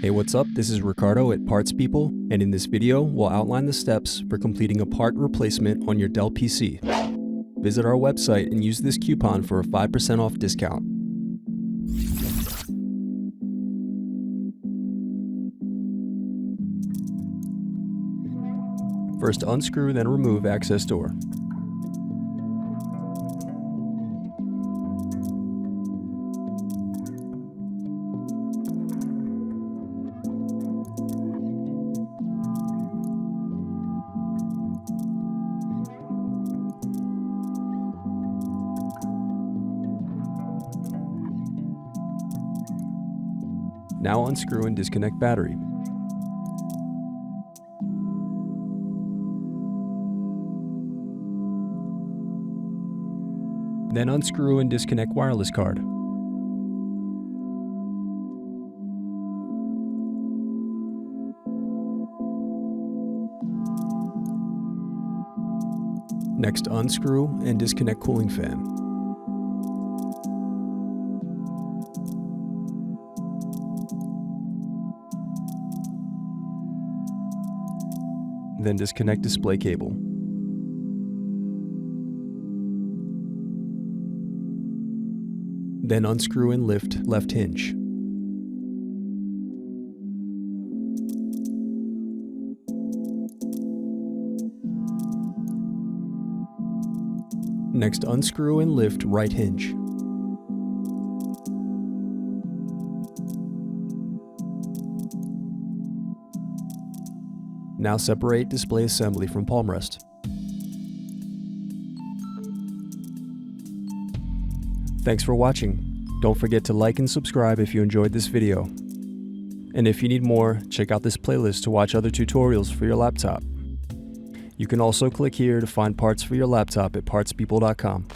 Hey, what's up? This is Ricardo at Parts People, and in this video, we'll outline the steps for completing a part replacement on your Dell PC. Visit our website and use this coupon for a 5% off discount. First, unscrew, then remove access door. Now unscrew and disconnect battery. Then unscrew and disconnect wireless card. Next, unscrew and disconnect cooling fan. Then disconnect display cable. Then unscrew and lift left hinge. Next, unscrew and lift right hinge. Now separate display assembly from palmrest. Thanks for watching. Don't forget to like and subscribe if you enjoyed this video. And if you need more, check out this playlist to watch other tutorials for your laptop. You can also click here to find parts for your laptop at partspeople.com.